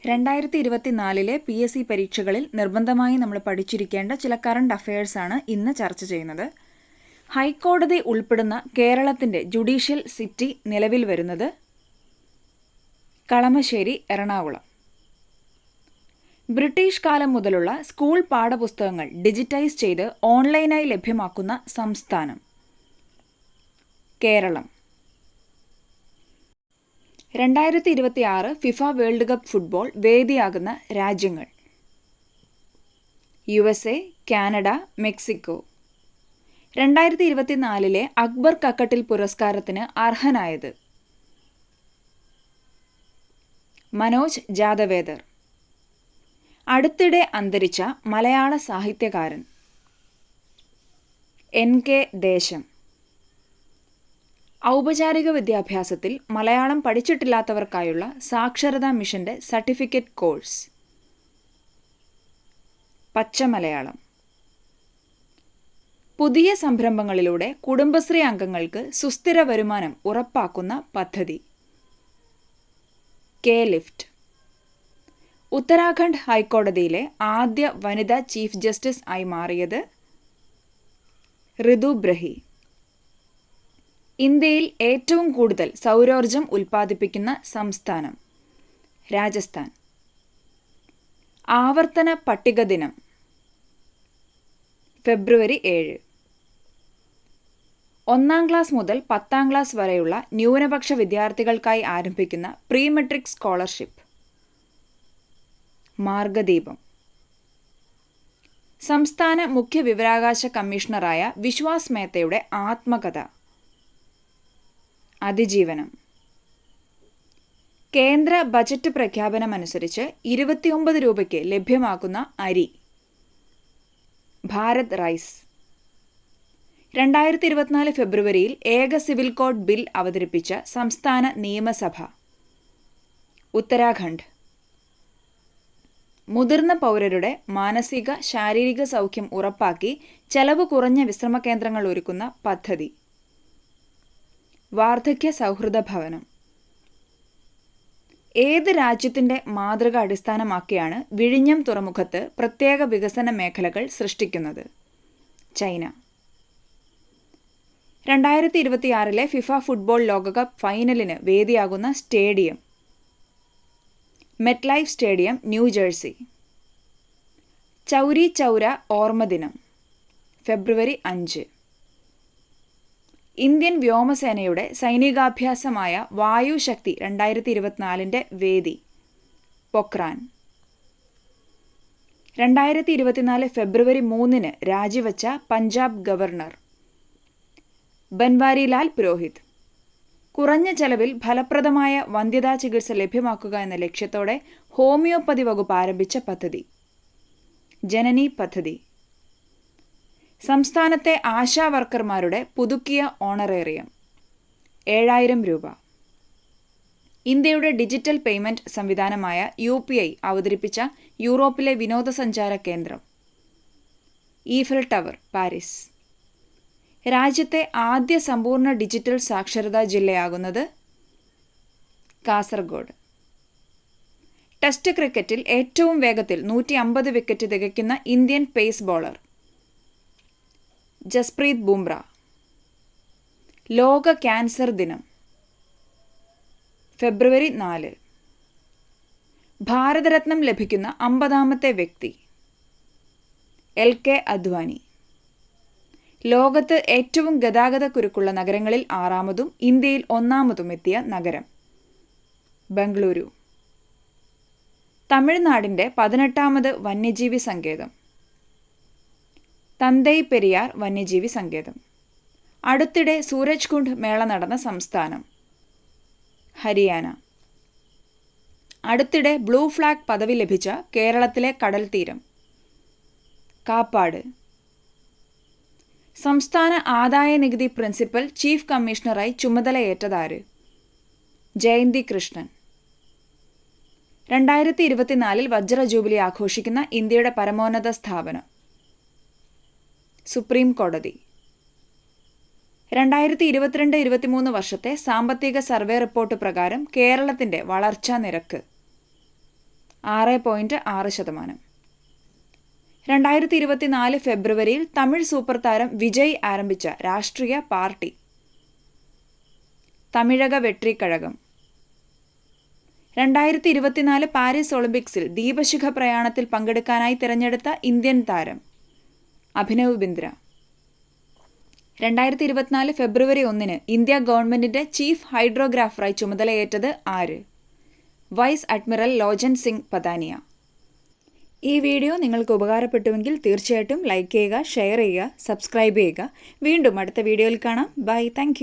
2024 PSC പരീക്ഷകളിൽ നിർബന്ധമായി നമ്മൾ പഠിച്ചിരിക്കേണ്ട ചില കറണ്ട് അഫയേഴ്സാണ് ഇന്ന് ചർച്ച ചെയ്യുന്നത്. ഹൈക്കോടതി ഉൾപ്പെടുന്ന കേരളത്തിൻ്റെ ജുഡീഷ്യൽ സിറ്റി നിലവിൽ വരുന്നത് കളമശ്ശേരി, എറണാകുളം. ബ്രിട്ടീഷ് കാലം മുതലുള്ള സ്കൂൾ പാഠപുസ്തകങ്ങൾ ഡിജിറ്റൈസ് ചെയ്ത് ഓൺലൈനായി ലഭ്യമാക്കുന്ന സംസ്ഥാനം Keralam. 2026 FIFA world cup football വേദിയാകുന്ന രാജ്യങ്ങൾ: USA, Canada, Mexico. 2024 Akbar Kakkattil പുരസ്കാരത്തിന് അർഹനായത് മനോജ് ജാദവേദർ. അടുത്തിടെ അന്തരിച്ച മലയാള സാഹിത്യകാരൻ NK ദേശം. ഔപചാരിക വിദ്യാഭ്യാസത്തിൽ മലയാളം പഠിച്ചിട്ടില്ലാത്തവർക്കായുള്ള സാക്ഷരതാ മിഷന്റെ സർട്ടിഫിക്കറ്റ് കോഴ്സ് പച്ചമലയാളം. പുതിയ സംരംഭങ്ങളിലൂടെ കുടുംബശ്രീ അംഗങ്ങൾക്ക് സുസ്ഥിര വരുമാനം ഉറപ്പാക്കുന്ന പദ്ധതി K-ലിഫ്റ്റ്. ഉത്തരാഖണ്ഡ് ഹൈക്കോടതിയിലെ ആദ്യ വനിതാ ചീഫ് ജസ്റ്റിസ് ആയി മാറിയത് ഋതു ബ്രഹി. ഇന്ത്യയിൽ ഏറ്റവും കൂടുതൽ സൗരോർജം ഉൽപ്പാദിപ്പിക്കുന്ന സംസ്ഥാനം രാജസ്ഥാൻ. ആവർത്തന പട്ടിക ദിനം ഫെബ്രുവരി 7. 1ാം ക്ലാസ് മുതൽ 10ാം ക്ലാസ് വരെയുള്ള ന്യൂനപക്ഷ വിദ്യാർത്ഥികൾക്കായി ആരംഭിക്കുന്ന പ്രീ മെട്രിക് സ്കോളർഷിപ്പ് മാർഗദീപം. സംസ്ഥാന മുഖ്യ വിവരാവകാശ കമ്മീഷണറായ വിശ്വാസ് മേത്തയുടെ ആത്മകഥ അതിജീവനം. കേന്ദ്ര ബജറ്റ് പ്രഖ്യാപനമനുസരിച്ച് 29 രൂപയ്ക്ക് ലഭ്യമാക്കുന്ന അരി ഭാരത് റൈസ്. 2024 ഫെബ്രുവരിയിൽ ഏക സിവിൽ കോഡ് ബിൽ അവതരിപ്പിച്ച സംസ്ഥാന നിയമസഭ ഉത്തരാഖണ്ഡ്. മുതിർന്ന പൗരരുടെ മാനസിക ശാരീരിക സൗഖ്യം ഉറപ്പാക്കി ചെലവ് കുറഞ്ഞ വിശ്രമ കേന്ദ്രങ്ങൾ ഒരുക്കുന്ന പദ്ധതി വാർദ്ധക്യ സൗഹൃദ ഭവനം. ഏത് രാജ്യത്തിൻ്റെ മാതൃക അടിസ്ഥാനമാക്കിയാണ് വിഴിഞ്ഞം തുറമുഖത്ത് പ്രത്യേക വികസന മേഖലകൾ സൃഷ്ടിക്കുന്നത്? ചൈന. 2026 ഫിഫ ഫുട്ബോൾ ലോകകപ്പ് ഫൈനലിന് വേദിയാകുന്ന stadium MetLife stadium, New Jersey. Chauri Chaura ഓർമ്മദിനം ഫെബ്രുവരി 5. ഇന്ത്യൻ വ്യോമസേനയുടെ സൈനികാഭ്യാസമായ വായുശക്തി 2024 വേദി പൊക്രാൻ. 2024 ഫെബ്രുവരി 3 രാജിവച്ച പഞ്ചാബ് ഗവർണർ ബൻവാരിലാൽ പുരോഹിത്. കുറഞ്ഞ ചെലവിൽ ഫലപ്രദമായ വന്ധ്യതാ ചികിത്സ ലഭ്യമാക്കുക എന്ന ലക്ഷ്യത്തോടെ ഹോമിയോപ്പതി വകുപ്പ് ആരംഭിച്ച പദ്ധതി ജനനി പദ്ധതി. സംസ്ഥാനത്തെ ആശാ വർക്കർമാരുടെ പുതുക്കിയ ഓണറേറിയം 7000 രൂപ. ഇന്ത്യയുടെ ഡിജിറ്റൽ പേയ്മെന്റ് സംവിധാനമായ UPI അവതരിപ്പിച്ച യൂറോപ്പിലെ വിനോദസഞ്ചാര കേന്ദ്രം ഈഫൽ ടവർ, പാരീസ്. രാജ്യത്തെ ആദ്യ സമ്പൂർണ്ണ ഡിജിറ്റൽ സാക്ഷരതാ ജില്ലയാകുന്നത് കാസർഗോഡ്. ടെസ്റ്റ് ക്രിക്കറ്റിൽ ഏറ്റവും വേഗത്തിൽ 150 വിക്കറ്റ് തികയ്ക്കുന്ന Indian pace bowler Jasprit Bumrah. ലോക ക്യാൻസർ ദിനം ഫെബ്രുവരി 4. ഭാരതരത്നം ലഭിക്കുന്ന 50ാമത്തെ വ്യക്തി LK അദ്വാനി. ലോകത്ത് ഏറ്റവും ഗതാഗതക്കുരുക്കുള്ള നഗരങ്ങളിൽ 6ാമതും ഇന്ത്യയിൽ 1ാമതും എത്തിയ നഗരം ബംഗളൂരു. തമിഴ്നാടിൻ്റെ 18ാമത് വന്യജീവി സങ്കേതം തന്തൈ പെരിയാർ വന്യജീവി സങ്കേതം. അടുത്തിടെ സൂരജ് കുണ്ഡ് മേള നടന്ന സംസ്ഥാനം ഹരിയാന. അടുത്തിടെ ബ്ലൂ ഫ്ലാഗ് പദവി ലഭിച്ച കേരളത്തിലെ കടൽ തീരം കാപ്പാട്. സംസ്ഥാന ആദായ നികുതി പ്രിൻസിപ്പൽ ചീഫ് കമ്മീഷണറായി ചുമതലയേറ്റതാര്? ജയന്തി കൃഷ്ണൻ. 2024 വജ്ര ജൂബിലി ആഘോഷിക്കുന്ന ഇന്ത്യയുടെ പരമോന്നത സ്ഥാപനം സുപ്രീം കോടതി. 2022-23 വർഷത്തെ സാമ്പത്തിക സർവേ റിപ്പോർട്ട് പ്രകാരം കേരളത്തിൻ്റെ വളർച്ചാ നിരക്ക് 6.6%. 2024 ഫെബ്രുവരിയിൽ തമിഴ് സൂപ്പർ താരം വിജയ് ആരംഭിച്ച രാഷ്ട്രീയ പാർട്ടി തമിഴക വെട്രിക്കഴകം. 2024 പാരീസ് ഒളിമ്പിക്സിൽ ദീപശിഖ പ്രയാണത്തിൽ പങ്കെടുക്കാനായി തിരഞ്ഞെടുത്ത ഇന്ത്യൻ താരം അഭിനവ് ബിന്ദ്ര. 2024 ഫെബ്രുവരി 1 ഇന്ത്യ ഗവൺമെന്റിന്റെ ചീഫ് ഹൈഡ്രോഗ്രാഫറായി ചുമതലയേറ്റത് ആര്? Vice admiral Lochan Singh Pathania. ഈ വീഡിയോ നിങ്ങൾക്ക് ഉപകാരപ്പെട്ടുവെങ്കിൽ തീർച്ചയായിട്ടും ലൈക്ക് ചെയ്യുക, ഷെയർ ചെയ്യുക, സബ്സ്ക്രൈബ് ചെയ്യുക. വീണ്ടും അടുത്ത വീഡിയോയിൽ കാണാം. ബൈ. താങ്ക്